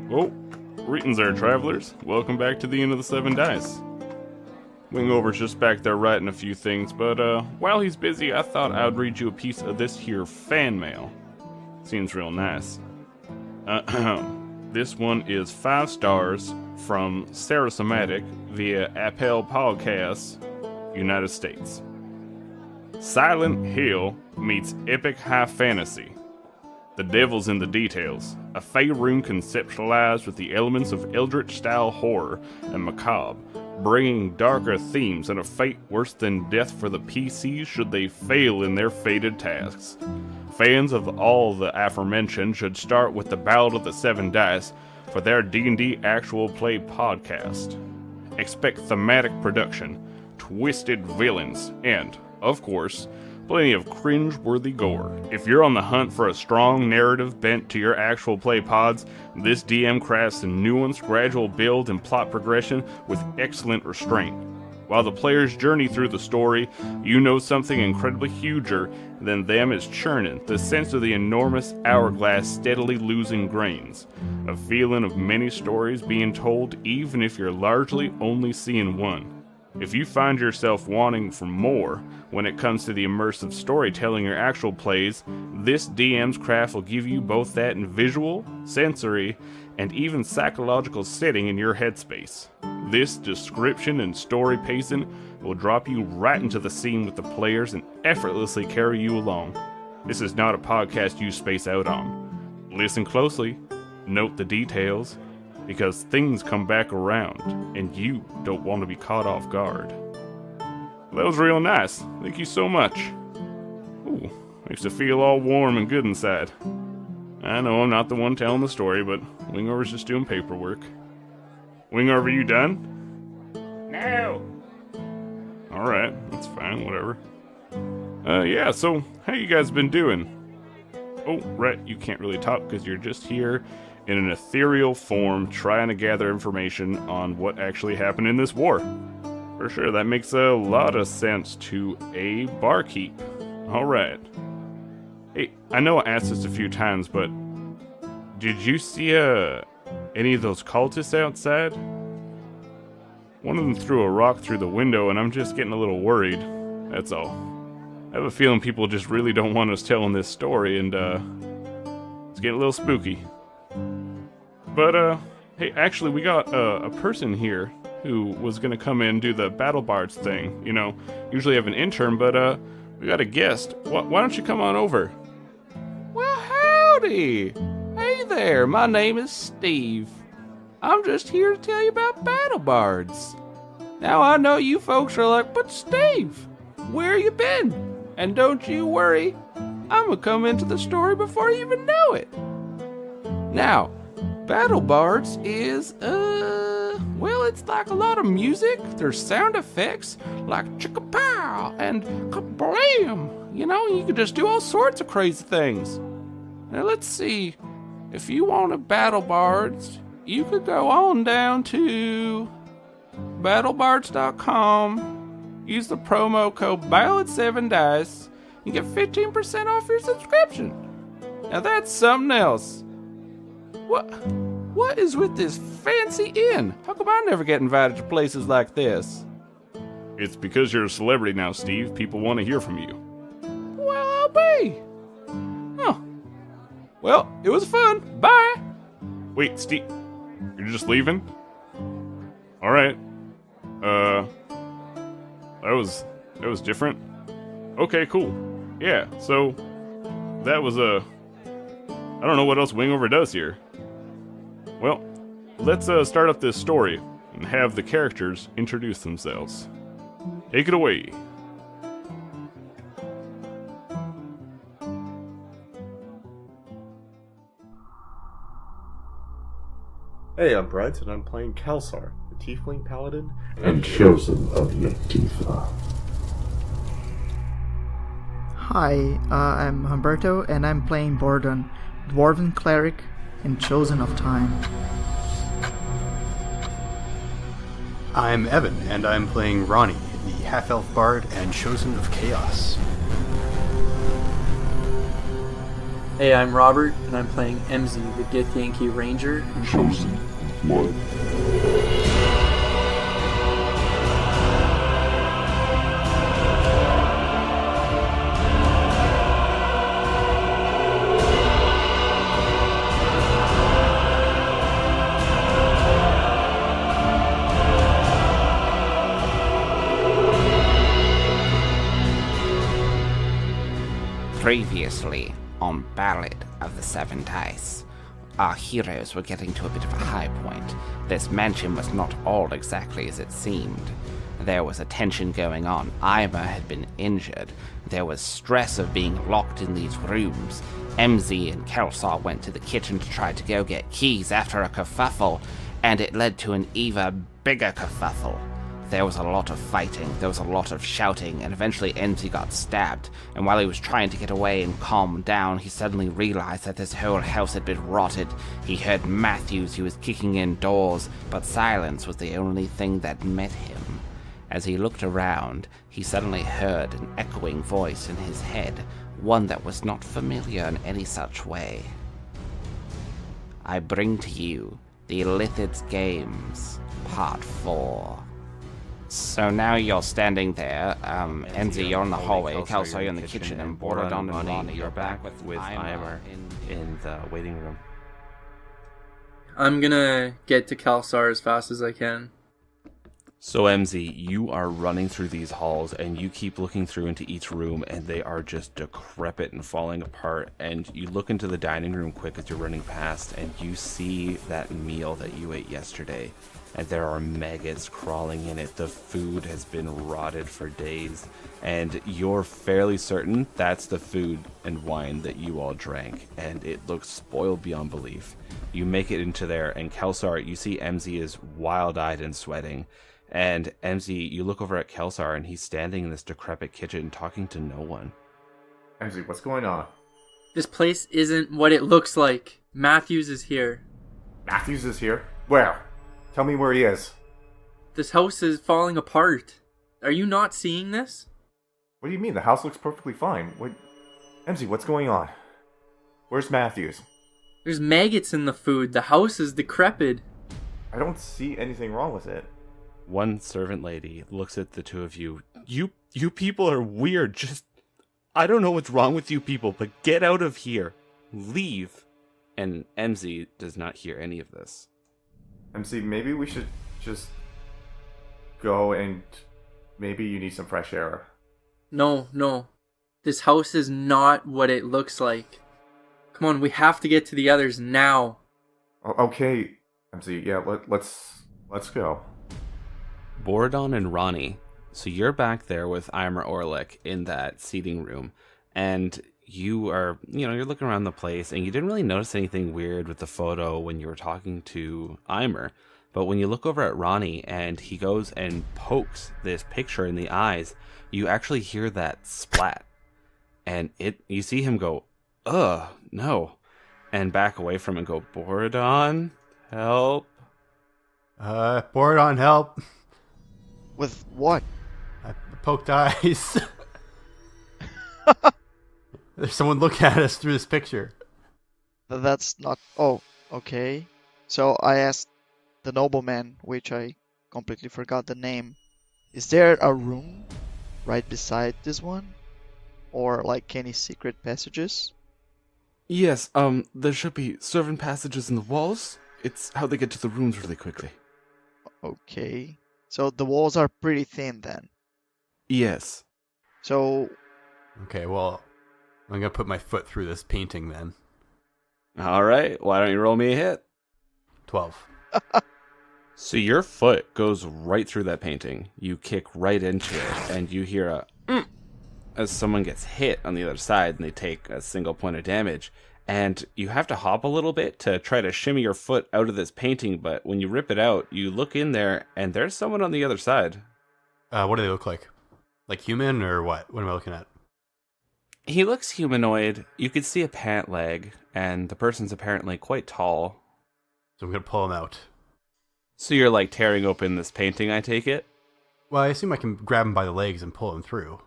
Well, greetings there, travelers. Welcome back to the Inn of the Seven Dice. Wingover's just back there writing a few things, but while he's busy, I thought I'd read you a piece of this here fan mail. Seems real nice. This one is 5 stars from Sarah Somatic via Apple Podcasts, United States. Silent Hill meets epic high fantasy. The devil's in the details. A Fey room conceptualized with the elements of Eldritch-style horror and macabre, bringing darker themes and a fate worse than death for the PCs should they fail in their fated tasks. Fans of all the aforementioned should start with the Ballad of the Seven Dice for their D&D actual play podcast. Expect thematic production, twisted villains, and, of course, plenty of cringe-worthy gore. If you're on the hunt for a strong narrative bent to your actual play pods, this DM crafts a nuanced, gradual build and plot progression with excellent restraint. While the players journey through the story, you know something incredibly huger than them is churning, the sense of the enormous hourglass steadily losing grains. A feeling of many stories being told even if you're largely only seeing one. If you find yourself wanting for more when it comes to the immersive storytelling your actual plays, this DM's craft will give you both that in visual, sensory, and even psychological setting in your headspace. This description and story pacing will drop you right into the scene with the players and effortlessly carry you along. This is not a podcast you space out on. Listen closely, note the details, because things come back around, and you don't want to be caught off guard. That was real nice. Thank you so much. Ooh, makes it feel all warm and good inside. I know I'm not the one telling the story, but Wingover's just doing paperwork. Wingover, you done? No! Alright, that's fine, whatever. Yeah, so, how you guys been doing? Oh, right, you can't really talk because you're just here in an ethereal form trying to gather information on what actually happened in this war. For sure, that makes a lot of sense to a barkeep. Alright. Hey, I know I asked this a few times, but did you see any of those cultists outside? One of them threw a rock through the window and I'm just getting a little worried, that's all. I have a feeling people just really don't want us telling this story and it's getting a little spooky. But hey, actually we got a person here who was gonna come in and do the Battle Bards thing. You know, usually have an intern, but we got a guest. Why don't you come on over? Well, howdy! Hey there, my name is Steve. I'm just here to tell you about Battle Bards. Now I know you folks are like, but Steve, where you been? And don't you worry, I'm gonna come into the story before you even know it. Now, Battle Bards is, well, it's like a lot of music. There's sound effects like chicka-pow and kablam. You know, you can just do all sorts of crazy things. Now, let's see. If you want a Battle Bards, you could go on down to battlebards.com, use the promo code Ballad7Dice, and get 15% off your subscription. Now, that's something else. What is with this fancy inn? How come I never get invited to places like this? It's because you're a celebrity now, Steve. People want to hear from you. Well, I'll be. Oh. Well, it was fun. Bye. Wait, Steve, you're just leaving? Alright. That was different. Okay, cool. Yeah, so, that was I don't know what else Wingover does here. Well, let's start up this story and have the characters introduce themselves. Take it away. Hey, I'm Brent, and I'm playing Kelsar, the Tiefling Paladin and chosen of Yetifa. Hi, I'm Humberto, and I'm playing Bordon, Dwarven Cleric and Chosen of Time. I'm Evan, and I'm playing Ronnie, the Half-Elf Bard and Chosen of Chaos. Hey, I'm Robert, and I'm playing MZ, the Githyanki Ranger in Chosen Blood. Previously on Ballad of the Seven Dice, our heroes were getting to a bit of a high point. This mansion was not all exactly as it seemed. There was a tension going on. Ima had been injured. There was stress of being locked in these rooms. MZ and Kelsar went to the kitchen to try to go get keys after a kerfuffle, and it led to an even bigger kerfuffle. There was a lot of fighting, there was a lot of shouting, and eventually MZ got stabbed, and while he was trying to get away and calm down, he suddenly realized that this whole house had been rotted. He heard Matthews, who was kicking in doors, but silence was the only thing that met him. As he looked around, he suddenly heard an echoing voice in his head, one that was not familiar in any such way. I bring to you the Illithid's Games, Part 4. So now you're standing there, Enzi, you're in the hallway, Kelso, you're in the kitchen, and Ballad and Ronnie, you're back with Ima in the waiting room. I'm gonna get to Kalsar as fast as I can. So MZ, you are running through these halls, and you keep looking through into each room, and they are just decrepit and falling apart, and you look into the dining room quick as you're running past, and you see that meal that you ate yesterday. And there are maggots crawling in it. The food has been rotted for days. And you're fairly certain that's the food and wine that you all drank. And it looks spoiled beyond belief. You make it into there, and Kelsar, you see MZ is wild-eyed and sweating. And MZ, you look over at Kelsar, and he's standing in this decrepit kitchen talking to no one. MZ, what's going on? This place isn't what it looks like. Matthews is here. Matthews is here? Where? Tell me where he is. This house is falling apart. Are you not seeing this? What do you mean? The house looks perfectly fine. MZ, what's going on? Where's Matthews? There's maggots in the food. The house is decrepit. I don't see anything wrong with it. One servant lady looks at the two of you. You people are weird. I don't know what's wrong with you people, but get out of here. Leave. And MZ does not hear any of this. MC, maybe we should just go, and maybe you need some fresh air. No. This house is not what it looks like. Come on, we have to get to the others now. Okay, MC, yeah, let's go. Boradon and Ronnie, so you're back there with Ima Orlick in that seating room, and you are, you're looking around the place, and you didn't really notice anything weird with the photo when you were talking to Ima. But when you look over at Ronnie and he goes and pokes this picture in the eyes, you actually hear that splat. And you see him go, ugh, no. And back away from it and go, Boradon, help. Boardon, help. With what? I poked eyes. There's someone looking at us through this picture. That's not... Oh, okay. So I asked the nobleman, which I completely forgot the name. Is there a room right beside this one? Or like any secret passages? Yes, there should be servant passages in the walls. It's how they get to the rooms really quickly. Okay. So the walls are pretty thin then? Yes. So... Okay, well, I'm gonna put my foot through this painting then. Alright, why don't you roll me a hit? 12. So your foot goes right through that painting. You kick right into it, and you hear a as someone gets hit on the other side, and they take a single point of damage. And you have to hop a little bit to try to shimmy your foot out of this painting, but when you rip it out, you look in there, and there's someone on the other side. What do they look like? Like human, or what? What am I looking at? He looks humanoid. You could see a pant leg, and the person's apparently quite tall. So I'm gonna pull him out. So you're like tearing open this painting, I take it? Well, I assume I can grab him by the legs and pull him through.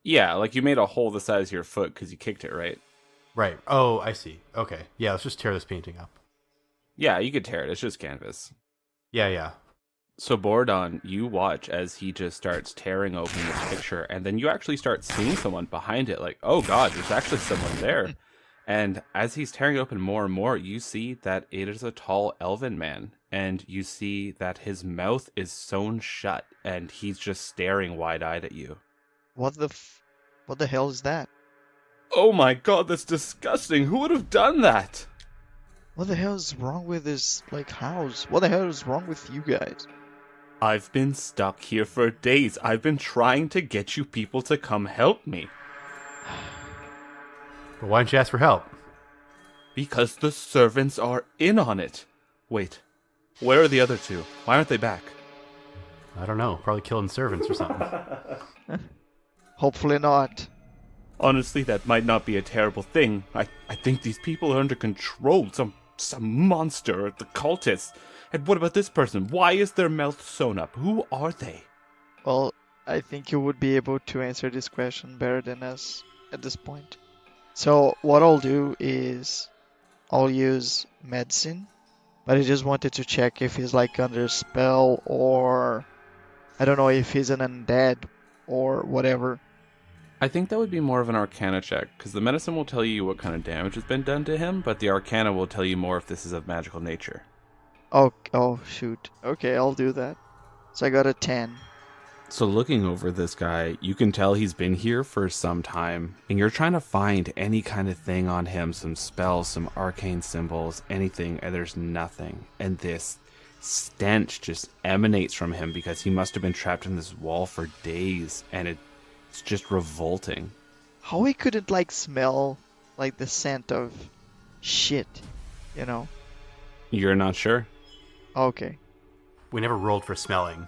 Yeah, like you made a hole the size of your foot because you kicked it, right? Right. Oh, I see. Okay. Yeah, let's just tear this painting up. Yeah, you could tear it. It's just canvas. Yeah. So Bordon, you watch as he just starts tearing open this picture, and then you actually start seeing someone behind it. Like, oh god, there's actually someone there. And as he's tearing it open more and more, you see that it is a tall elven man. And you see that his mouth is sewn shut, and he's just staring wide-eyed at you. What the hell is that? Oh my god, that's disgusting! Who would have done that? What the hell is wrong with this, house? What the hell is wrong with you guys? I've been stuck here for days. I've been trying to get you people to come help me. But why don't you ask for help? Because the servants are in on it. Wait, where are the other two? Why aren't they back? I don't know. Probably killing servants or something. Hopefully not. Honestly, that might not be a terrible thing. I think these people are under control. Some monster, the cultists. And what about this person? Why is their mouth sewn up? Who are they? Well, I think you would be able to answer this question better than us at this point. So what I'll do is I'll use medicine, but I just wanted to check if he's under spell, or I don't know if he's an undead or whatever. I think that would be more of an Arcana check, because the medicine will tell you what kind of damage has been done to him, but the Arcana will tell you more if this is of magical nature. Oh shoot. Okay, I'll do that. So I got a 10. So looking over this guy, you can tell he's been here for some time, and you're trying to find any kind of thing on him, some spells, some arcane symbols, anything, and there's nothing. And this stench just emanates from him because he must have been trapped in this wall for days, and it's just revolting. How he couldn't smell the scent of shit, you know? You're not sure? Okay. We never rolled for smelling.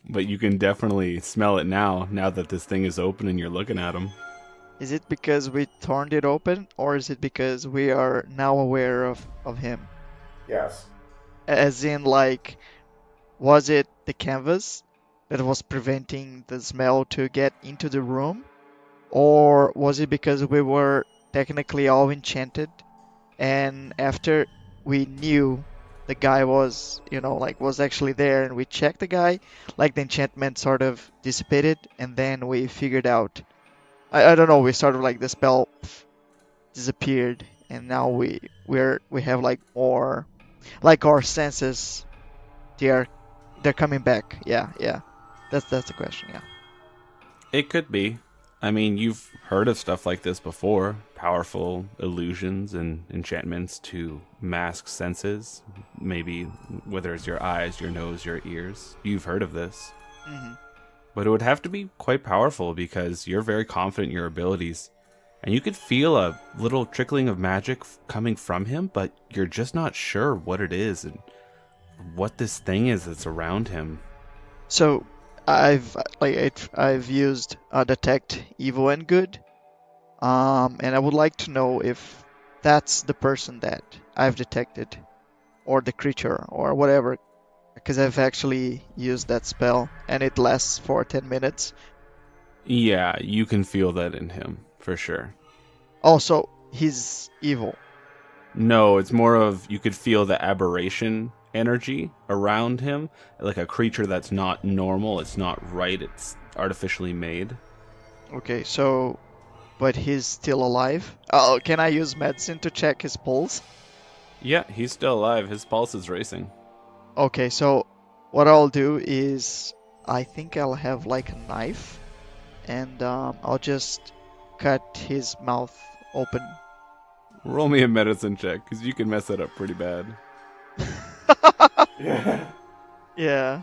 But you can definitely smell it now that this thing is open and you're looking at him. Is it because we turned it open, or is it because we are now aware of him? Yes. As in, was it the canvas that was preventing the smell to get into the room? Or was it because we were technically all enchanted, and after we knew the guy was, was actually there, and we checked the guy, the enchantment sort of dissipated, and then we figured out, I don't know, we sort of the spell disappeared, and now we have more, our senses, they're coming back. Yeah. That's the question, yeah. It could be. I mean, you've heard of stuff like this before. Powerful illusions and enchantments to mask senses. Maybe whether it's your eyes, your nose, your ears. You've heard of this. Mm-hmm. But it would have to be quite powerful because you're very confident in your abilities. And you could feel a little trickling of magic coming from him, but you're just not sure what it is and what this thing is that's around him. So I've used detect evil and good, and I would like to know if that's the person that I've detected, or the creature, or whatever, because I've actually used that spell and it lasts for 10 minutes. Yeah, you can feel that in him for sure. Oh, so he's evil. No, it's more of you could feel the aberration energy around him, like a creature that's not normal, it's not right, it's artificially made. Okay, so, but he's still alive? Oh, can I use medicine to check his pulse? Yeah, he's still alive, his pulse is racing. Okay, so what I'll do is, I think I'll have a knife, and I'll just cut his mouth open. Roll me a medicine check, because you can mess that up pretty bad. Yeah.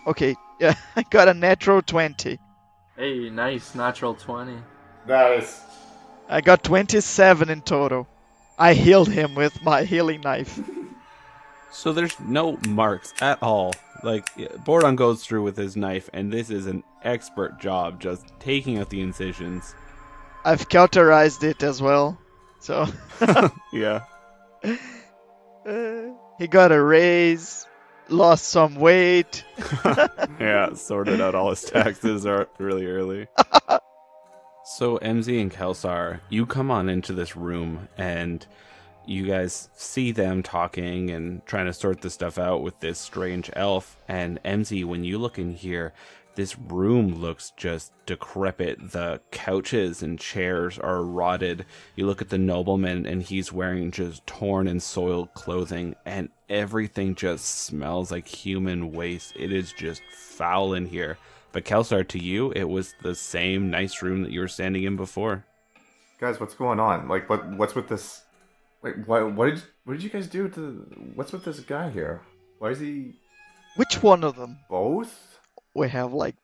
Okay, yeah, I got a natural 20. Hey, nice, natural 20. Nice. I got 27 in total. I healed him with my healing knife. So there's no marks at all. Bordon goes through with his knife, and this is an expert job, just taking out the incisions. I've cauterized it as well, so... Yeah. He got a raise, lost some weight. Yeah, sorted out all his taxes really early. So MZ and Kelsar, you come on into this room and you guys see them talking and trying to sort this stuff out with this strange elf. And MZ, when you look in here, this room looks just decrepit. The couches and chairs are rotted. You look at the nobleman and he's wearing just torn and soiled clothing, and everything just smells like human waste. It is just foul in here. But Kelsar, to you, it was the same nice room that you were standing in before. Guys, what's going on? Like, what's with this? Like, what did you guys do to? What's with this guy here? Why is he? Which one of them? Both? We have like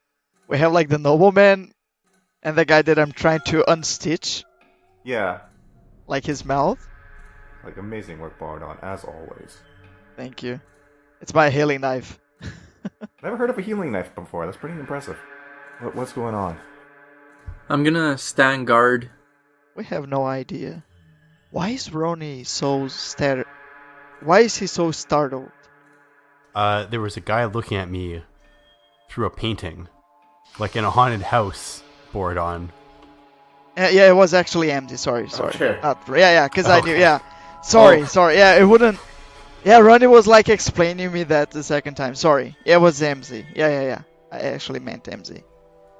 the nobleman and the guy that I'm trying to unstitch, Yeah. like his mouth. Like, amazing work, Bardon, as always. Thank you. It's my healing knife. Never heard of a healing knife before. That's pretty impressive. What's going on? I'm gonna stand guard. We have no idea. Why is Ronnie so Why is he so startled? There was a guy looking at me through a painting, like in a haunted house board on. Yeah, it was actually empty. Sorry. Okay. Because I knew. Yeah, sorry. Yeah, it wouldn't. Yeah, Ronnie was like explaining me that the second time. Sorry, it was MZ. Yeah. I actually meant MZ.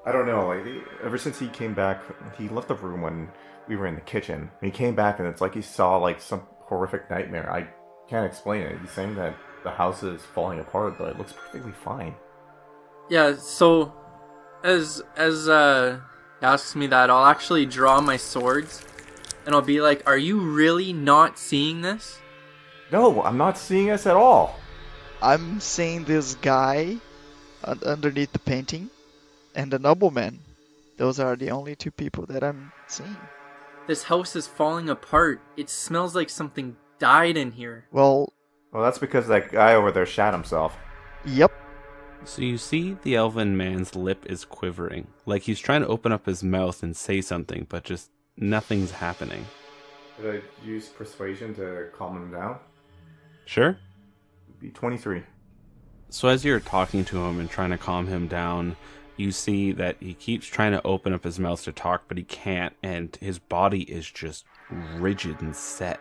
I don't know. Like, ever since he came back, he left the room when we were in the kitchen. And he came back, and it's like he saw like some horrific nightmare. I can't explain it. He's saying that the house is falling apart, but it looks perfectly fine. Yeah, so as he asks me that, I'll actually draw my swords and I'll be like, "Are you really not seeing this?" No, I'm not seeing us at all. I'm seeing this guy underneath the painting and the nobleman. Those are the only two people that I'm seeing. This house is falling apart. It smells like something died in here. Well, that's because that guy over there shot himself. Yep. So you see the elven man's lip is quivering, like he's trying to open up his mouth and say something, but just nothing's happening. Did I use persuasion to calm him down? Sure. It'd be 23. So as you're talking to him and trying to calm him down, you see that he keeps trying to open up his mouth to talk, but he can't, and his body is just rigid and set.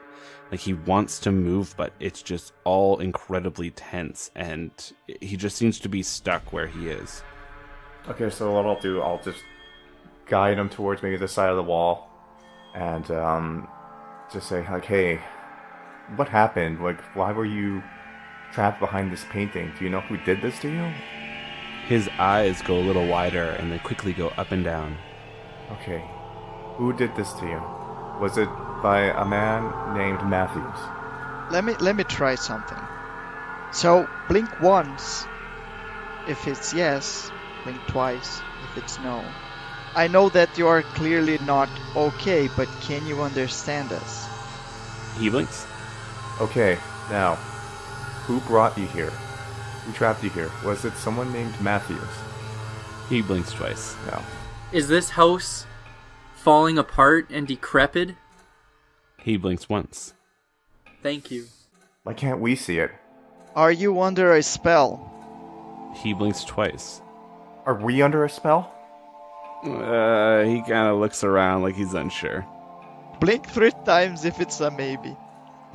Like he wants to move, but it's just all incredibly tense, and he just seems to be stuck where he is. Okay, so what I'll do, I'll just guide him towards maybe this side of the wall, and just say, like, hey, what happened? Like, why were you trapped behind this painting? Do you know who did this to you? His eyes go a little wider and then quickly go up and down. Okay, who did this to you? Was it by a man named Matthews? Let me try something. So blink once if it's yes, blink twice if it's no. I know that you are clearly not okay, but can you understand us? He blinks. Okay, now, who brought you here? Who trapped you here? Was it someone named Matthews? He blinks twice. No. Is this house falling apart and decrepit? He blinks once. Thank you. Why can't we see it? Are you under a spell? He blinks twice. Are we under a spell? He kind of looks around like he's unsure. Blink 3 times if it's a maybe.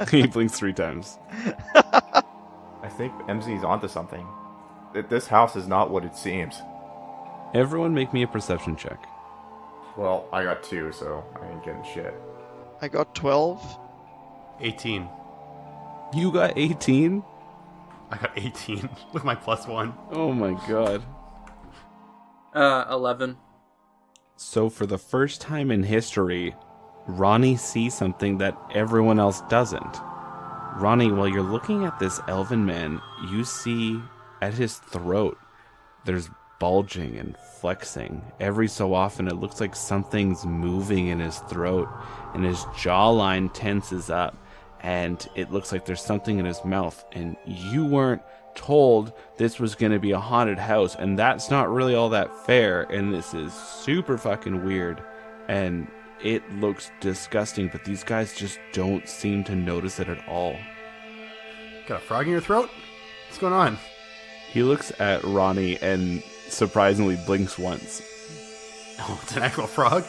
He blinks 3 times. I think MZ's onto something. This house is not what it seems. Everyone make me a perception check. Well, I got 2, so I ain't getting shit. I got 12. 18. You got 18? I got 18 with my +1. Oh my god. 11. So for the first time in history, Ronnie sees something that everyone else doesn't. Ronnie, while you're looking at this elven man, you see at his throat, there's bulging and flexing. Every so often, it looks like something's moving in his throat, and his jawline tenses up, and it looks like there's something in his mouth, and you weren't told this was going to be a haunted house, and that's not really all that fair, and this is super fucking weird, and it looks disgusting, but these guys just don't seem to notice it at all. Got a frog in your throat? What's going on? He looks at Ronnie and surprisingly blinks once. Oh, it's an actual frog?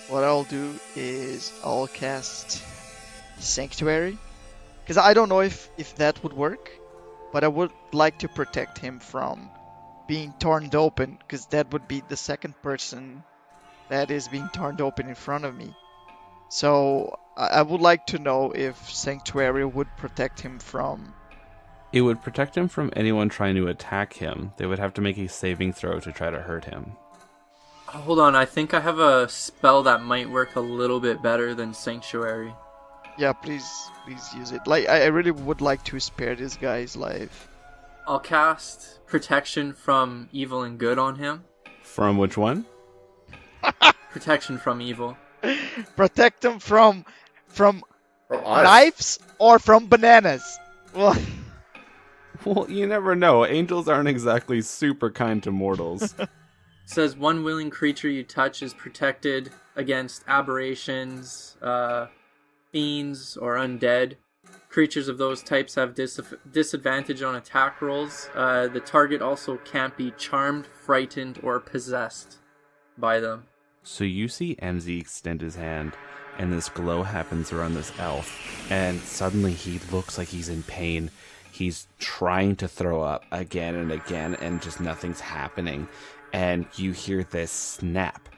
What I'll do is I'll cast Sanctuary. Because I don't know if that would work, but I would like to protect him from being torn open, because that would be the second person that is being torn open in front of me. So I would like to know if Sanctuary would protect him from... It would protect him from anyone trying to attack him. They would have to make a saving throw to try to hurt him. Hold on, I think I have a spell that might work a little bit better than Sanctuary. Yeah, please use it. Like, I really would like to spare this guy's life. I'll cast Protection from Evil and Good on him. From which one? Protection from Evil. Protect him from From us. knives or from bananas. Well, Well, you never know. Angels aren't exactly super kind to mortals. Says one willing creature you touch is protected against aberrations, fiends, or undead. Creatures of those types have disadvantage on attack rolls. The target also can't be charmed, frightened, or possessed by them. So you see MZ extend his hand, and this glow happens around this elf, and suddenly he looks like he's in pain. He's trying to throw up again and again, and just nothing's happening. And you hear this snap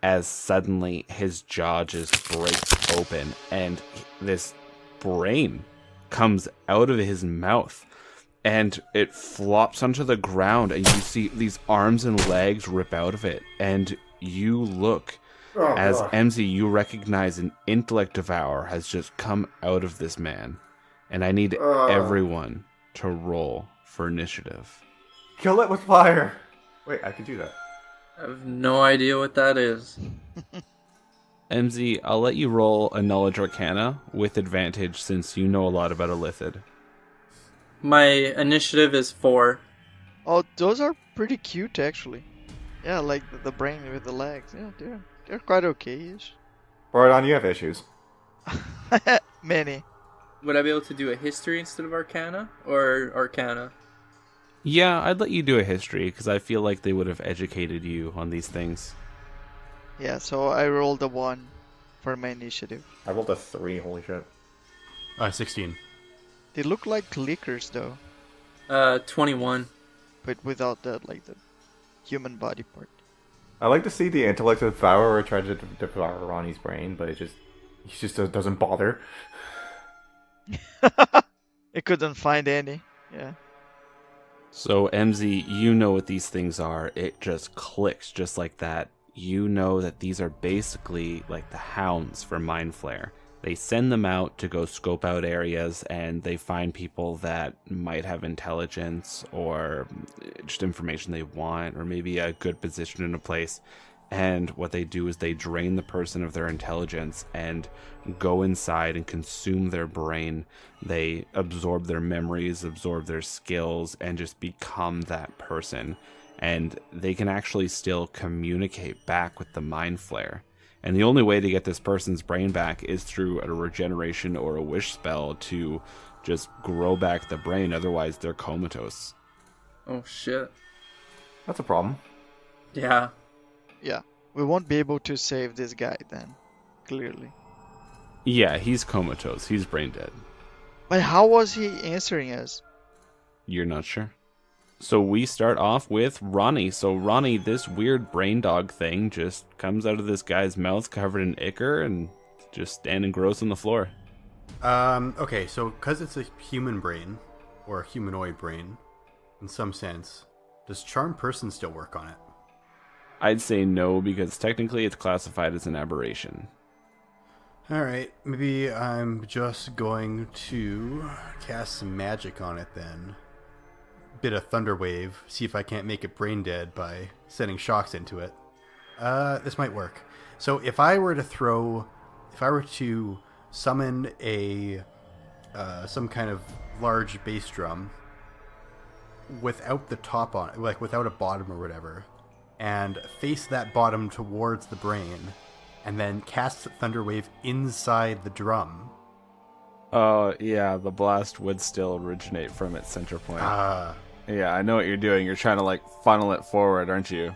as suddenly his jaw just breaks open, and this brain comes out of his mouth, and it flops onto the ground, and you see these arms and legs rip out of it, and you look as MZ, you recognize an intellect devourer has just come out of this man, and I need everyone to roll for initiative. Kill it with fire. Wait, I can do that. I have no idea what that is. MZ, I'll let you roll a Knowledge Arcana with advantage since you know a lot about Illithid. My initiative is 4. oh, those are pretty cute actually. Yeah, like the brain with the legs. Yeah, they're quite okay-ish. Bardon, you have issues. Many. Would I be able to do a history instead of Arcana? Or Arcana? Yeah, I'd let you do a history because I feel like they would have educated you on these things. Yeah, so I rolled a 1 for my initiative. I rolled a 3, holy shit. 16. They look like clickers though, 21. but without that, like the human body part. I like to see the intellect devourer try to devour Ronnie's brain, but he just doesn't bother. It couldn't find any. Yeah. So, MZ, you know what these things are. It just clicks just like that. You know that these are basically like the hounds for Mind Flare. They send them out to go scope out areas, and they find people that might have intelligence or just information they want, or maybe a good position in a place. And what they do is they drain the person of their intelligence and go inside and consume their brain. They absorb their memories, absorb their skills, and just become that person. And they can actually still communicate back with the Mind Flare. And the only way to get this person's brain back is through a regeneration or a wish spell to just grow back the brain. Otherwise, they're comatose. Oh shit. That's a problem. Yeah. Yeah. We won't be able to save this guy then, clearly. Yeah, he's comatose. He's brain dead. But how was he answering us? You're not sure? So we start off with Ronnie. So Ronnie, this weird brain dog thing just comes out of this guy's mouth covered in ichor and just standing gross on the floor. Okay, so because it's a human brain, or a humanoid brain, in some sense, does Charm Person still work on it? I'd say no, because technically it's classified as an aberration. Alright, maybe I'm just going to cast some magic on it then. Bit of Thunder Wave, see if I can't make it brain dead by sending shocks into it. This might work. So if I were to summon a some kind of large bass drum without the top on it, like without a bottom or whatever, and face that bottom towards the brain, and then cast Thunder Wave inside the drum. Oh, yeah, the blast would still originate from its center point. Yeah, I know what you're doing. You're trying to, funnel it forward, aren't you?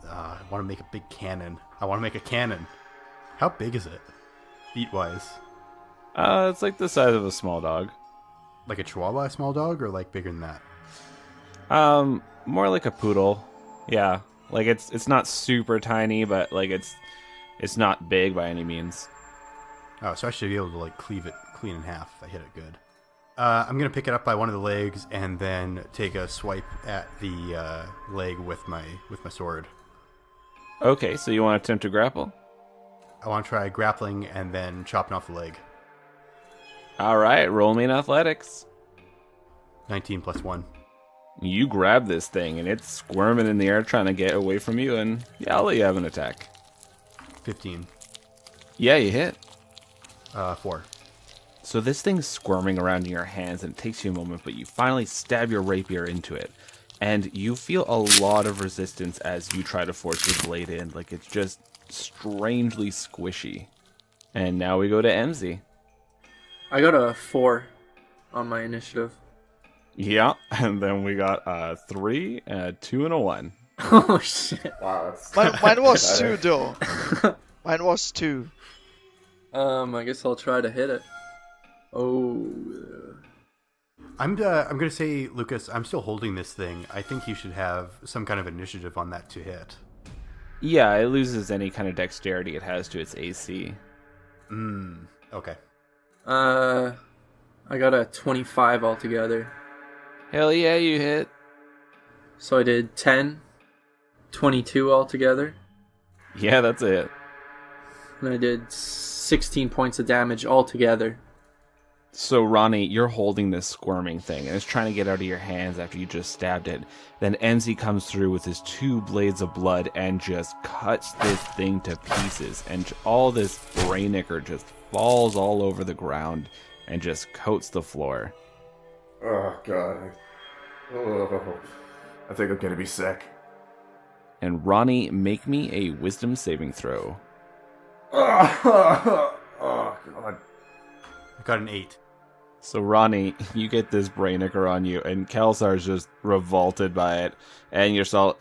I want to make a big cannon. I want to make a cannon. How big is it? Feet-wise. It's like the size of a small dog. Like a chihuahua, small dog, or like bigger than that? More like a poodle. Yeah, like it's not super tiny, but like it's not big by any means. Oh, so I should be able to like cleave it clean in half if I hit it good. I'm gonna pick it up by one of the legs and then take a swipe at the leg with my sword. Okay, so you want to attempt to grapple? I want to try grappling and then chopping off the leg. All right, roll me in athletics. 19 plus 1. You grab this thing, and it's squirming in the air trying to get away from you, and yeah, I'll let you have an attack. 15. Yeah, you hit. 4. So this thing's squirming around in your hands, and it takes you a moment, but you finally stab your rapier into it. And you feel a lot of resistance as you try to force your blade in. Like, it's just strangely squishy. And now we go to MZ. I got a 4 on my initiative. Yeah, and then we got 3, 2, and a 1. Oh, shit. Wow, Mine was 2 though. Mine was 2. I guess I'll try to hit it. Oh. I'm gonna say, Lucas, I'm still holding this thing. I think you should have some kind of initiative on that to hit. Yeah, it loses any kind of dexterity it has to its AC. Okay. I got a 25 altogether. Hell yeah, you hit. So I did 10, 22 altogether. Yeah, that's it. And I did 16 points of damage altogether. So, Ronnie, you're holding this squirming thing, and it's trying to get out of your hands after you just stabbed it. Then MZ comes through with his 2 blades of blood and just cuts this thing to pieces. And all this brainicker just falls all over the ground and just coats the floor. Oh, God. I think I'm gonna be sick. And Ronnie, make me a wisdom saving throw. Oh, God. I got an 8. So, Ronnie, you get this brainicker on you, and Kelsar's just revolted by it, and you're all,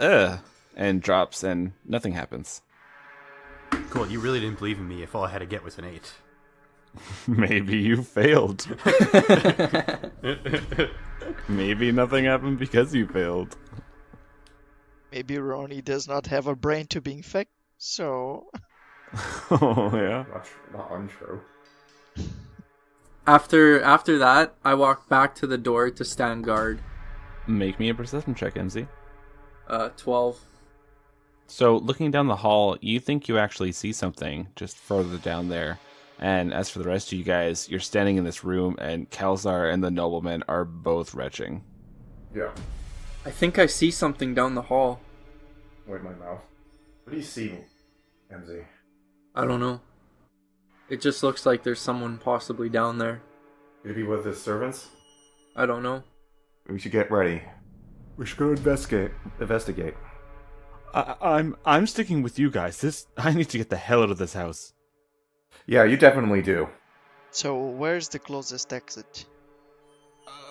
and drops, and nothing happens. Cool, you really didn't believe in me if all I had to get was an 8. Maybe you failed. Maybe nothing happened because you failed. Maybe Ronnie does not have a brain to be infected, so... Oh, yeah. Not untrue. After that, I walked back to the door to stand guard. Make me a perception check, MZ. 12. So, looking down the hall, you think you actually see something just further down there. And as for the rest of you guys, you're standing in this room, and Kelsar and the nobleman are both retching. Yeah. I think I see something down the hall. Wait, my mouth. What do you see, MZ? I don't know. It just looks like there's someone possibly down there. Could it be with his servants? I don't know. We should get ready. We should go investigate. I'm sticking with you guys. I need to get the hell out of this house. Yeah, you definitely do. So, where's the closest exit?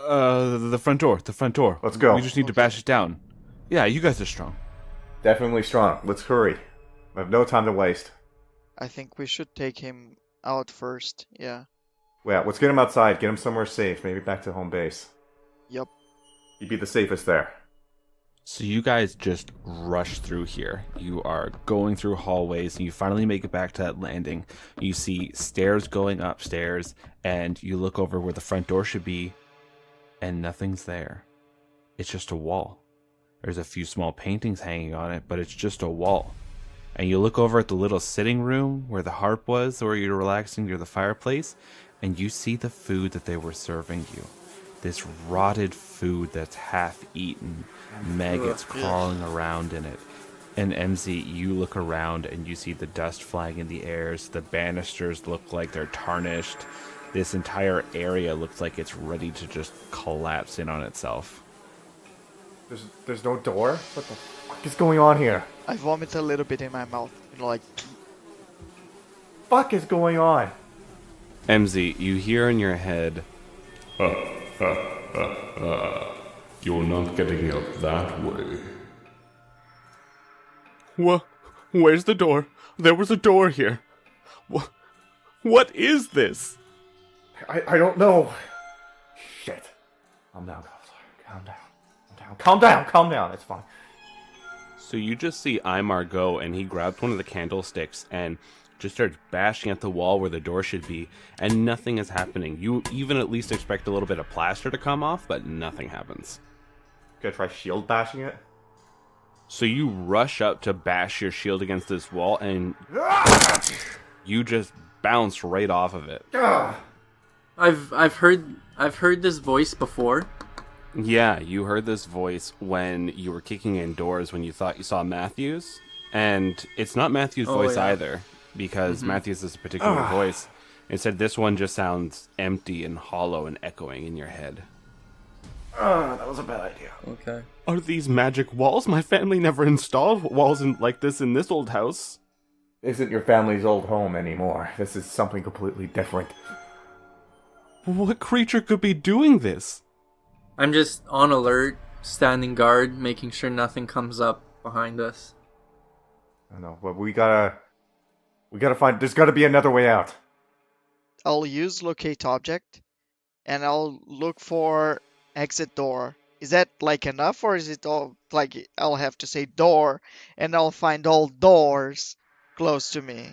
The front door. The front door. Let's go. We just need to bash it down. Yeah, you guys are strong. Definitely strong. Let's hurry. We have no time to waste. I think we should take him out first, yeah. Yeah, let's get him outside. Get him somewhere safe. Maybe back to home base. Yep. He'd be the safest there. So you guys just rush through here. You are going through hallways, and you finally make it back to that landing. You see stairs going upstairs, and you look over where the front door should be, and nothing's there. It's just a wall. There's a few small paintings hanging on it, but it's just a wall. And you look over at the little sitting room where the harp was, or you're relaxing near the fireplace, and you see the food that they were serving you. This rotted food that's half eaten, maggots crawling around in it. And MZ, you look around and you see the dust flying in the airs. The banisters look like they're tarnished. This entire area looks like it's ready to just collapse in on itself. There's no door? What the fuck is going on here? I vomit a little bit in my mouth, like... Fuck is going on? MZ, you hear in your head, You're not getting out that way. Where's the door? There was a door here. What is this? I don't know. Shit. Calm down, calm down. Calm down. It's fine. So you just see Imar go, and he grabs one of the candlesticks and just starts bashing at the wall where the door should be, and nothing is happening. You even at least expect a little bit of plaster to come off, but nothing happens. Gonna try shield bashing it? So you rush up to bash your shield against this wall, and you just bounce right off of it. I've heard this voice before. Yeah, you heard this voice when you were kicking in doors when you thought you saw Matthews, and it's not Matthews' voice either, because Matthews is a particular voice. Instead, this one just sounds empty and hollow and echoing in your head. That was a bad idea. Okay. Are these magic walls? My family never installed walls like this in this old house. Isn't your family's old home anymore. This is something completely different. What creature could be doing this? I'm just on alert, standing guard, making sure nothing comes up behind us. I know, but we gotta find. There's gotta be another way out. I'll use locate object, and I'll look for exit door. Is that like enough, or is it all like I'll have to say door, and I'll find all doors close to me?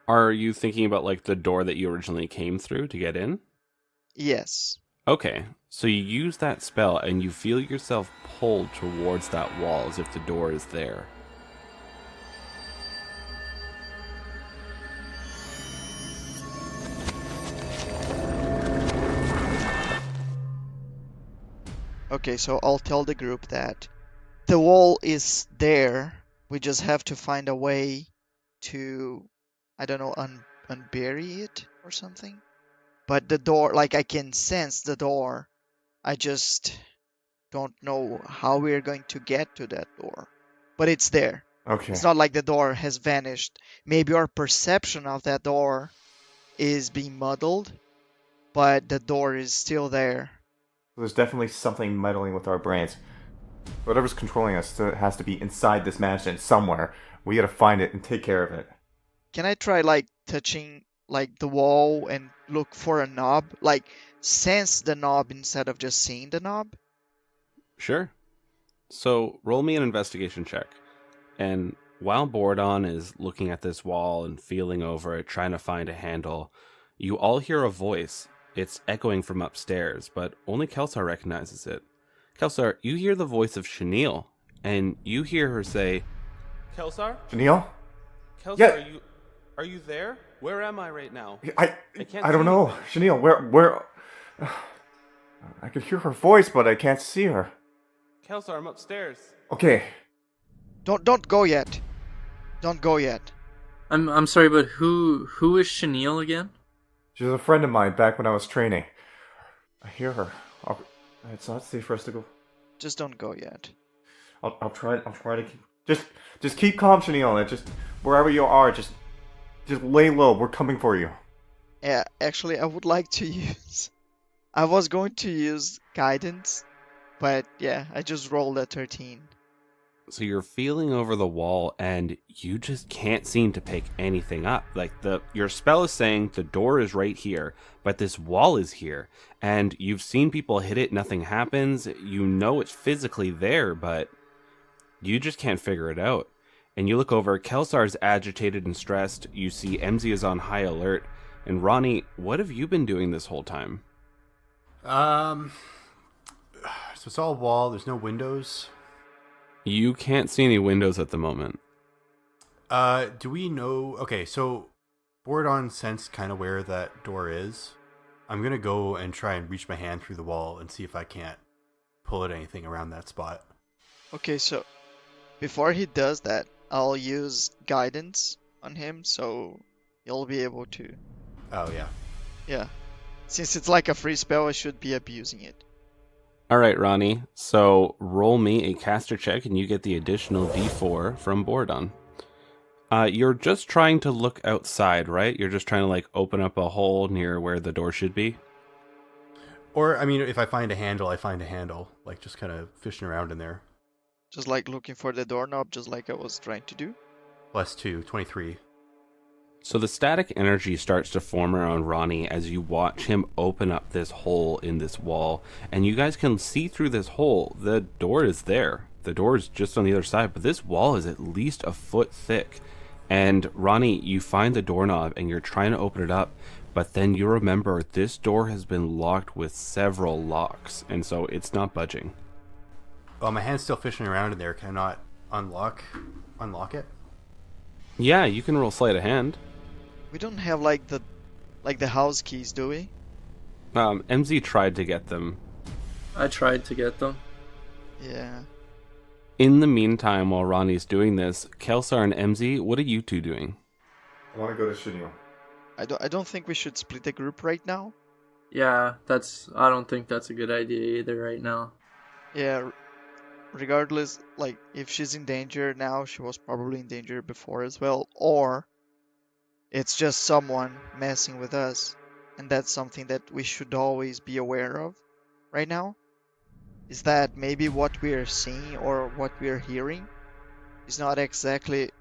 Are you thinking about like the door that you originally came through to get in? Yes. Okay, so you use that spell and you feel yourself pulled towards that wall as if the door is there. Okay, so I'll tell the group that the wall is there. We just have to find a way to, I don't know, unbury it or something. But the door, like I can sense the door. I just don't know how we're going to get to that door. But it's there. Okay. It's not like the door has vanished. Maybe our perception of that door is being muddled, but the door is still there. There's definitely something meddling with our brains. Whatever's controlling us has to be inside this mansion somewhere. We gotta find it and take care of it. Can I try like touching like the wall and look for a knob? Like sense the knob instead of just seeing the knob? Sure. So roll me an investigation check. And while Bordon is looking at this wall and feeling over it, trying to find a handle, you all hear a voice. It's echoing from upstairs, but only Kelsar recognizes it. Kelsar, you hear the voice of Chenille, and you hear her say, Kelsar? Chenille? Kelsar, Yeah. Are you there? Where am I right now? I can't don't see know. anything. Chenille, where... I could hear her voice, but I can't see her. Kelsar, I'm upstairs. Okay. Don't go yet. Don't go yet. I'm sorry, but who is Chenille again? She was a friend of mine back when I was training. I hear her. It's not safe for us to go. Just don't go yet. I'll try to keep... Just keep calm, Chenille. And just wherever you are, just lay low. We're coming for you. Yeah, actually, I would like to use... I was going to use guidance, but yeah, I just rolled a 13. So you're feeling over the wall and you just can't seem to pick anything up. Like your spell is saying the door is right here, but this wall is here. And you've seen people hit it, nothing happens. You know it's physically there, but you just can't figure it out. And you look over, Kelsar's agitated and stressed. You see MZ is on high alert. And Ronnie, what have you been doing this whole time? So it's all wall, there's no windows. You can't see any windows at the moment. Do we know... Okay, so Bordon sensed kind of where that door is. I'm going to go and try and reach my hand through the wall and see if I can't pull at anything around that spot. Okay, so before he does that, I'll use guidance on him, so you'll be able to... Oh, yeah. Yeah. Since it's like a free spell, I should be abusing it. All right, Ronnie. So roll me a caster check, and you get the additional D4 from Bordon. You're just trying to look outside, right? You're just trying to like open up a hole near where the door should be. Or, I mean, if I find a handle, I find a handle. Like, just kind of fishing around in there. Just like looking for the doorknob, just like I was trying to do. +2, 23. So the static energy starts to form around Ronnie as you watch him open up this hole in this wall, and you guys can see through this hole. The door is there. The door is just on the other side, but this wall is at least a foot thick. And Ronnie, you find the doorknob and you're trying to open it up, but then you remember this door has been locked with several locks, and so it's not budging. Well, my hand's still fishing around in there. Can I not unlock it? Yeah, you can roll sleight of hand. We don't have like the house keys, do we? MZ tried to get them. I tried to get them. Yeah. In the meantime, while Ronnie's doing this, Kelsar and MZ, what are you two doing? I want to go to Shinio. I don't think we should split the group right now. Yeah, I don't think that's a good idea either right now. Yeah. Regardless, like if she's in danger now, she was probably in danger before as well, or it's just someone messing with us, and that's something that we should always be aware of right now. Is that maybe what we are seeing or what we are hearing is not exactly...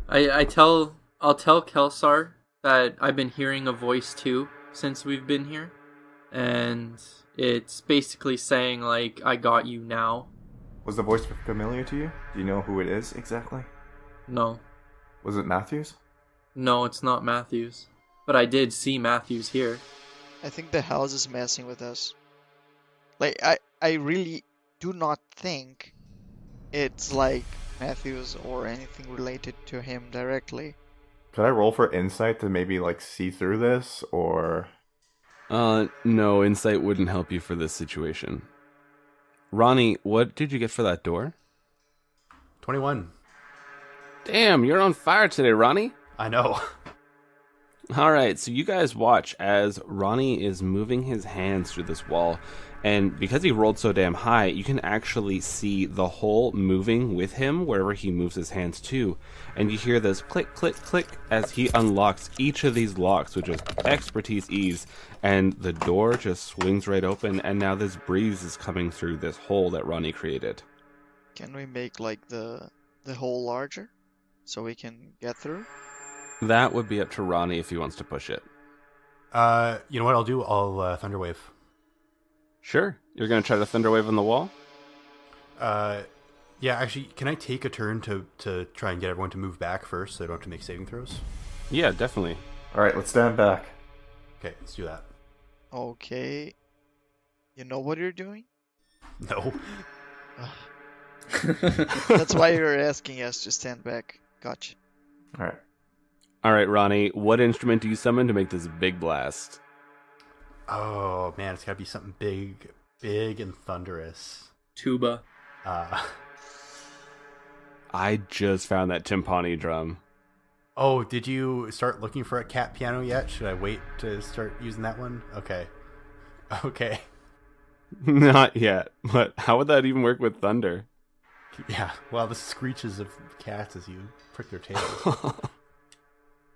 I'll tell Kelsar that I've been hearing a voice too since we've been here, and it's basically saying like, I got you now. Was the voice familiar to you? Do you know who it is exactly? No. Was it Matthews? No, it's not Matthews. But I did see Matthews here. I think the house is messing with us. Like, I really do not think it's like Matthews or anything related to him directly. Could I roll for insight to maybe like see through this, or... No, insight wouldn't help you for this situation. Ronnie, what did you get for that door? 21. Damn, you're on fire today, Ronnie. I know. All right, so you guys watch as Ronnie is moving his hands through this wall, and because he rolled so damn high, you can actually see the hole moving with him wherever he moves his hands to, and you hear this click, click, click as he unlocks each of these locks with just expertise ease, and the door just swings right open, and now this breeze is coming through this hole that Ronnie created. Can we make like the hole larger so we can get through? That would be up to Ronnie if he wants to push it. You know what I'll do? I'll Thunderwave. Sure. You're going to try to Thunderwave on the wall? Yeah, actually, can I take a turn to try and get everyone to move back first so I don't have to make saving throws? Yeah, definitely. Alright, let's stand back. Okay, let's do that. Okay. You know what you're doing? No. That's why you're asking us to stand back. Gotcha. Alright. All right, Ronnie, what instrument do you summon to make this big blast? Oh, man, it's got to be something big and thunderous. Tuba. I just found that timpani drum. Oh, did you start looking for a cat piano yet? Should I wait to start using that one? Okay. Okay. Not yet, but how would that even work with thunder? Yeah, well, the screeches of cats as you prick their tails.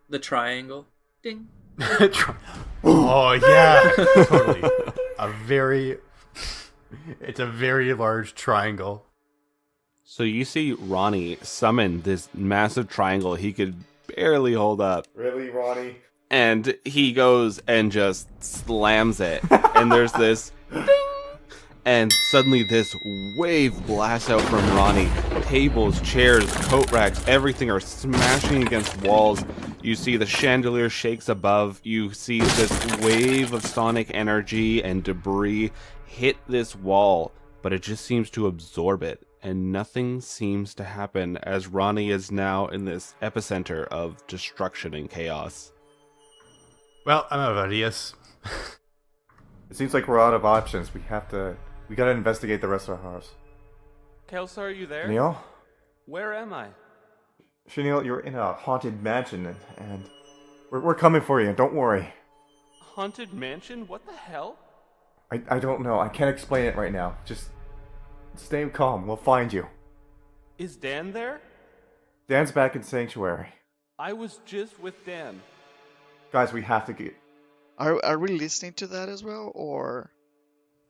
The triangle. Ding. Oh, yeah, totally. It's a very large triangle. So you see Ronnie summon this massive triangle he could barely hold up. Really, Ronnie? And he goes and just slams it. And there's this ding! And suddenly this wave blasts out from Ronnie. Tables, chairs, coat racks, everything are smashing against walls. You see the chandelier shakes above. You see this wave of sonic energy and debris hit this wall, but it just seems to absorb it. And nothing seems to happen as Ronnie is now in this epicenter of destruction and chaos. Well, I'm out of ideas. It seems like we're out of options. We gotta investigate the rest of our house. Kelsar, are you there? Neil? Where am I? Chenille, you're in a haunted mansion, and we're coming for you, don't worry. Haunted mansion? What the hell? I don't know. I can't explain it right now. Just stay calm. We'll find you. Is Dan there? Dan's back in Sanctuary. I was just with Dan. Guys, we have to get... Are we listening to that as well, or...?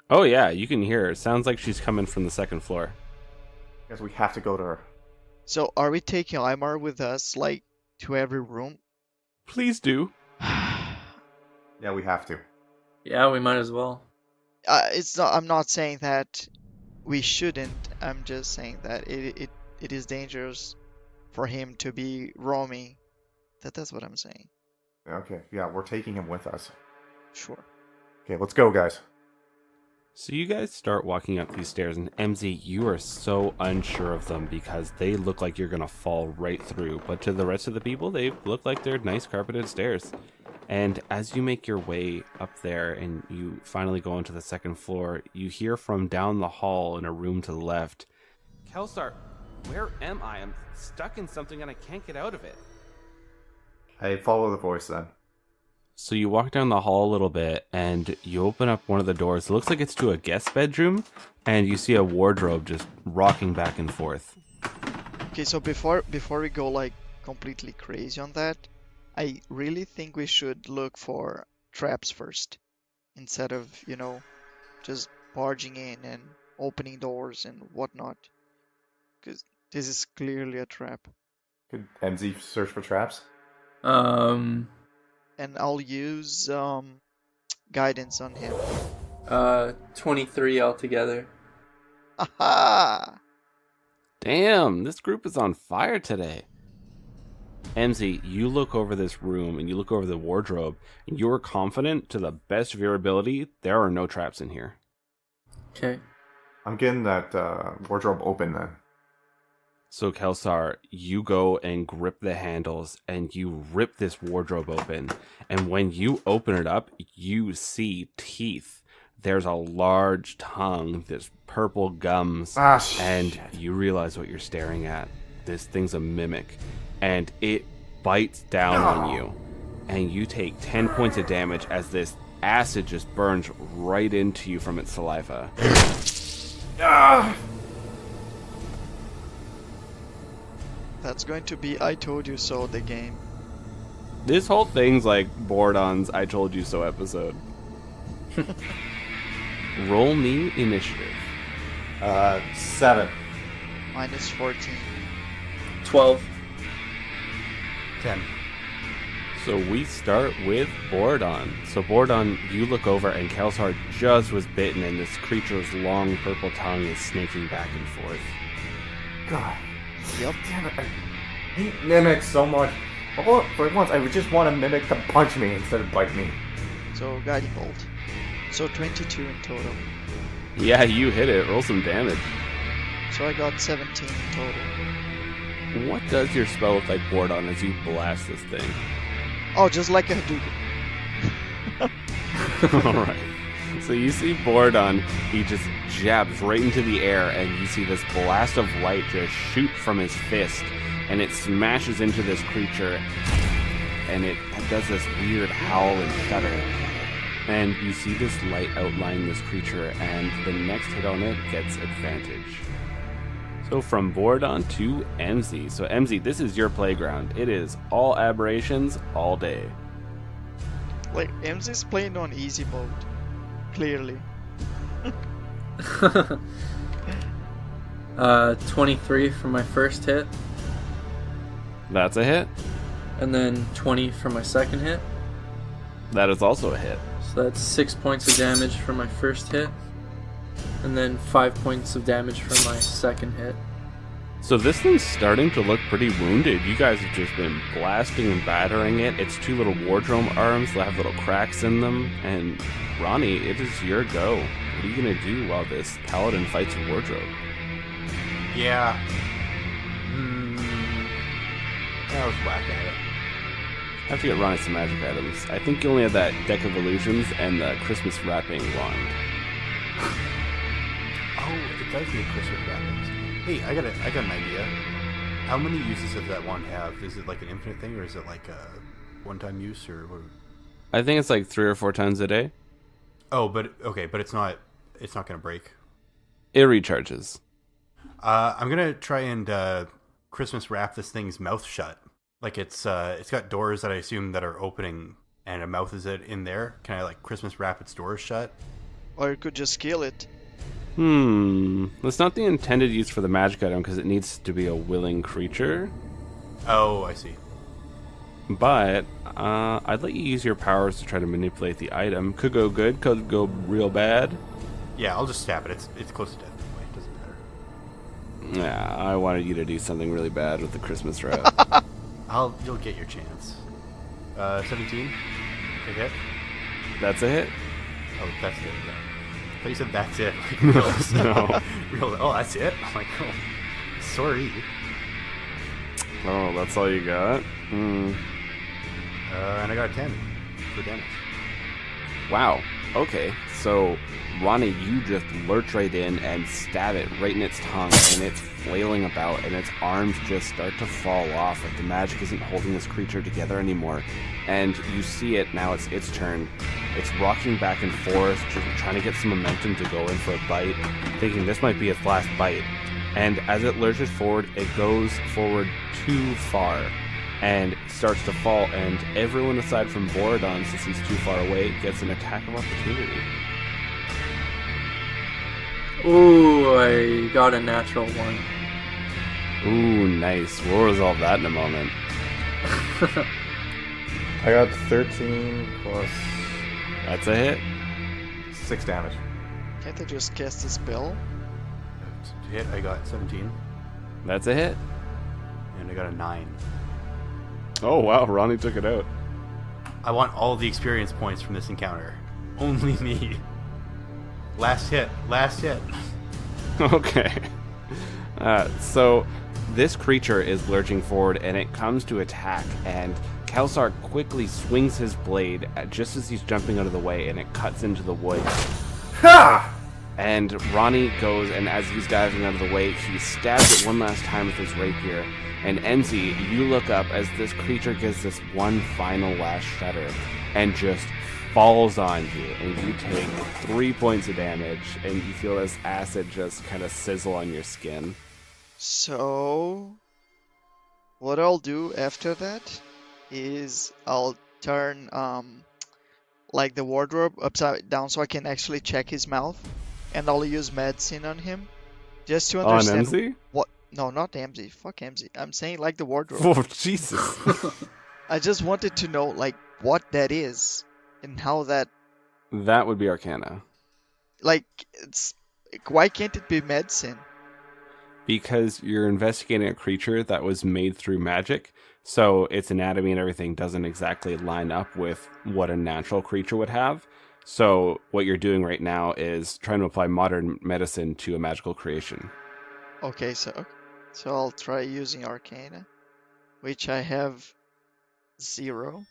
Oh yeah, you can hear her. It sounds like she's coming from the second floor. Guess we have to go to her. So are we taking Aymar with us, like, to every room? Please do. Yeah, we have to. Yeah, we might as well. It's not. I'm not saying that we shouldn't. I'm just saying that it is dangerous for him to be roaming. That's what I'm saying. Okay, yeah, we're taking him with us. Sure. Okay, let's go, guys. So you guys start walking up these stairs, and MZ, you are so unsure of them because they look like you're gonna fall right through. But to the rest of the people, they look like they're nice carpeted stairs. And as you make your way up there and you finally go onto the second floor, you hear from down the hall in a room to the left, Kelsar, where am I? I'm stuck in something and I can't get out of it. I follow the voice then. So you walk down the hall a little bit and you open up one of the doors. It looks like it's to a guest bedroom, and you see a wardrobe just rocking back and forth. Okay, so before we go like completely crazy on that, I really think we should look for traps first, instead of, just barging in and opening doors and whatnot. Because this is clearly a trap. Could MZ search for traps? And I'll use guidance on him. 23 altogether. Aha! Damn, this group is on fire today. MZ, you look over this room and you look over the wardrobe, and you are confident to the best of your ability there are no traps in here. Okay. I'm getting that wardrobe open then. So Kelsar, you go and grip the handles and you rip this wardrobe open. And when you open it up, you see teeth. There's a large tongue, there's purple gums, and you realize what you're staring at. This thing's a mimic, and it bites down on you. And you take 10 points of damage as this acid just burns right into you from its saliva. That's going to be I told you so the game. This whole thing's like Bordon's I told you so episode. Roll me initiative. 7. Minus 14. 12. 10. So we start with Bordon. So Bordon, you look over and Kelsar just was bitten and this creature's long purple tongue is snaking back and forth. God. Yep. Damn it. I hate mimics so much. For once, I would just want a mimic to punch me instead of bite me. So guiding bolt. So 22 in total. Yeah, you hit it. Roll some damage. So I got 17 in total. What does your spell look like, Bordon, as you blast this thing? Oh, just like a Hadouken. Alright. So you see Bordon, he just jabs right into the air, and you see this blast of light just shoot from his fist, and it smashes into this creature, and it does this weird howl and shudder. And you see this light outline this creature, and the next hit on it gets advantage. So from Bordon to MZ. So MZ, this is your playground. It is all aberrations all day. Like, MZ's playing on easy mode. Clearly. 23 for my first hit, That's a hit. and then 20 for my second hit. That is also a hit. So that's 6 points of damage for my first hit, and then 5 points of damage for my second hit. So this thing's starting to look pretty wounded. You guys have just been blasting and battering it. Its two little wardrobe arms that have little cracks in them. And Ronnie, it is your go. What are you going to do while this paladin fights a wardrobe? Yeah. I was whack at it. I have to get Ronnie some magic items. I think you only have that Deck of Illusions and the Christmas wrapping wand. Oh, it does need Christmas wrappings. Hey, I got an idea. How many uses does that wand have? Is it like an infinite thing, or is it like a one-time use, or what? I think it's like 3 or 4 times a day. Oh, but it's not gonna break. It recharges. I'm gonna try and Christmas wrap this thing's mouth shut. Like it's got doors that I assume that are opening, and a mouth is in there. Can I like Christmas wrap its doors shut? Or you could just kill it. That's not the intended use for the magic item because it needs to be a willing creature. Oh, I see. But I'd let you use your powers to try to manipulate the item. Could go good, could go real bad. Yeah, I'll just stab it. It's close to death anyway. It doesn't matter. Yeah, I wanted you to do something really bad with the Christmas route. You'll get your chance. 17. Take hit. That's a hit. Oh, that's it. Yeah. I thought you said that's it. Like, real, No. Real, oh, that's it? I'm like, oh, sorry. Oh, that's all you got? And I got a 10 for damage. Wow. Okay. So, Ronnie, you just lurch right in and stab it right in its tongue, and it's flailing about, and its arms just start to fall off. Like the magic isn't holding this creature together anymore. And you see it now. It's its turn. It's rocking back and forth, trying to get some momentum to go in for a bite, thinking this might be its last bite. And as it lurches forward, it goes forward too far and starts to fall, and everyone aside from Borodon, since he's too far away, gets an attack of opportunity. Ooh, I got a natural one. Ooh, nice. We'll resolve that in a moment. I got 13 plus That's a hit. 6 damage. Can't I just cast a spell? To hit, I got 17. That's a hit. And I got a 9. Oh, wow. Ronnie took it out. I want all the experience points from this encounter. Only me. Last hit. Okay. So this creature is lurching forward, and it comes to attack, and Kelsar quickly swings his blade just as he's jumping out of the way, and it cuts into the wood. Ha! And Ronnie goes, and as he's diving out of the way, he stabs it one last time with his rapier. And Enzi, you look up as this creature gives this one final last shudder and just falls on you, and you take 3 points of damage, and you feel this acid just kind of sizzle on your skin. So, what I'll do after that is I'll turn like the wardrobe upside down so I can actually check his mouth, and I'll use medicine on him just to understand On Enzi? what. No, not MZ. Fuck MZ. I'm saying like the wardrobe. Oh, Jesus. I just wanted to know like what that is and how that. That would be Arcana. Like, it's why can't it be medicine? Because you're investigating a creature that was made through magic, so its anatomy and everything doesn't exactly line up with what a natural creature would have. So what you're doing right now is trying to apply modern medicine to a magical creation. Okay, so I'll try using Arcana, which I have 0.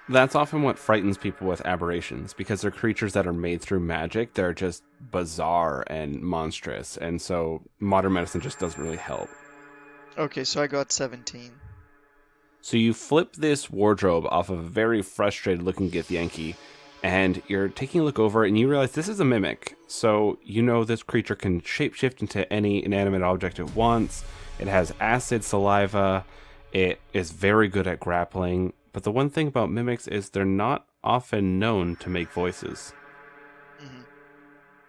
That's often what frightens people with aberrations, because they're creatures that are made through magic. They're just bizarre and monstrous, and so modern medicine just doesn't really help. Okay, so I got 17. So you flip this wardrobe off of a very frustrated looking Githyanki, and you're taking a look over, and you realize this is a mimic. So you know this creature can shapeshift into any inanimate object it wants. It has acid saliva. It is very good at grappling. But the one thing about mimics is they're not often known to make voices. Mm-hmm.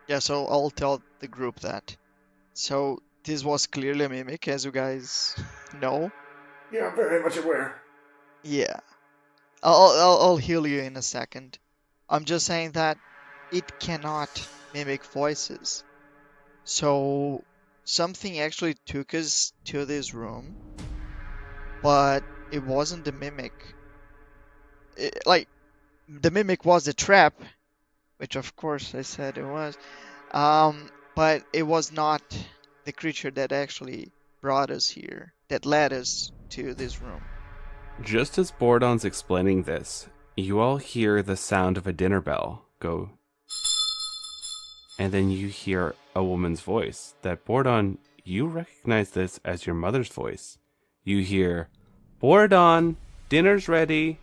Yeah, so I'll tell the group that. So this was clearly a mimic, as you guys know. Yeah, I'm very much aware. Yeah. I'll heal you in a second. I'm just saying that it cannot mimic voices. So something actually took us to this room, but it wasn't the mimic. The mimic was the trap, which of course I said it was, but it was not the creature that actually brought us here, that led us to this room. Just as Borodon's explaining this, you all hear the sound of a dinner bell go, and then you hear a woman's voice. That Borodon, you recognize this as your mother's voice. You hear, "Borodon, dinner's ready."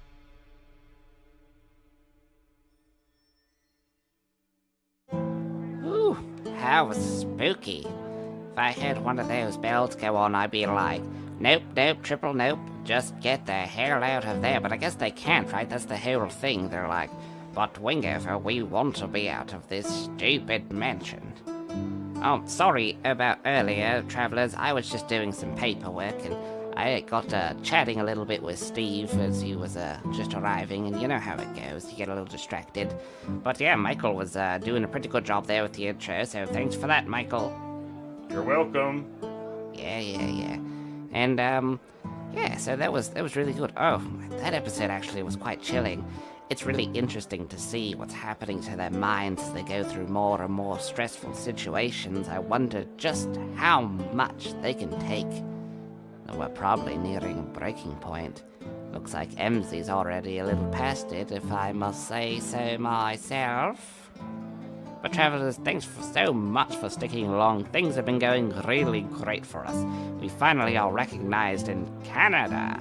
Ooh, how spooky. If I heard one of those bells go on, I'd be like, nope, triple nope, just get the hell out of there. But I guess they can't, right? That's the whole thing. They're like, but Wingover, we want to be out of this stupid mansion. Oh, sorry about earlier, travelers. I was just doing some paperwork, and I got chatting a little bit with Steve as he was just arriving, and you know how it goes. You get a little distracted. But yeah, Michael was doing a pretty good job there with the intro, so thanks for that, Michael. You're welcome. Yeah. And, yeah, so that was really good. Oh, that episode actually was quite chilling. It's really interesting to see what's happening to their minds as they go through more and more stressful situations. I wonder just how much they can take. We're probably nearing a breaking point. Looks like MZ's already a little past it, if I must say so myself. But travelers, thanks so much for sticking along. Things have been going really great for us. We finally are recognized in Canada.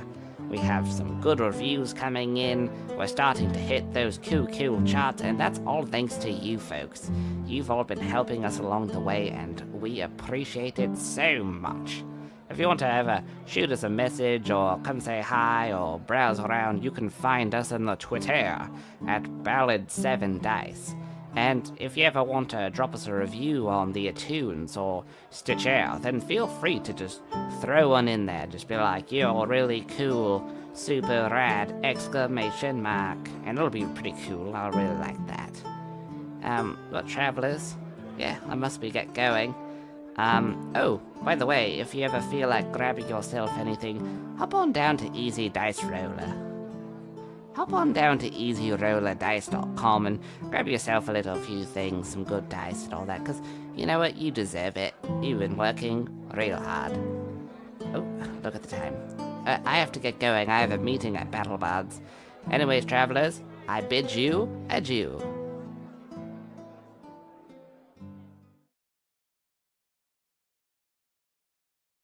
We have some good reviews coming in. We're starting to hit those cool charts, and that's all thanks to you folks. You've all been helping us along the way, and we appreciate it so much. If you want to ever shoot us a message or come say hi or browse around, you can find us on the Twitter at Ballad7Dice. And if you ever want to drop us a review on the iTunes or Stitcher, then feel free to just throw one in there. Just be like, you're really cool, super rad, ! And it'll be pretty cool. I'll really like that. But travelers, yeah, I must be get going. Oh, by the way, if you ever feel like grabbing yourself anything, hop on down to Easy Dice Roller. Hop on down to EasyRollerDice.com and grab yourself a little few things, some good dice and all that, because you know what, you deserve it. You've been working real hard. Oh, look at the time. I have to get going. I have a meeting at Battle Bards. Anyways, travelers, I bid you adieu.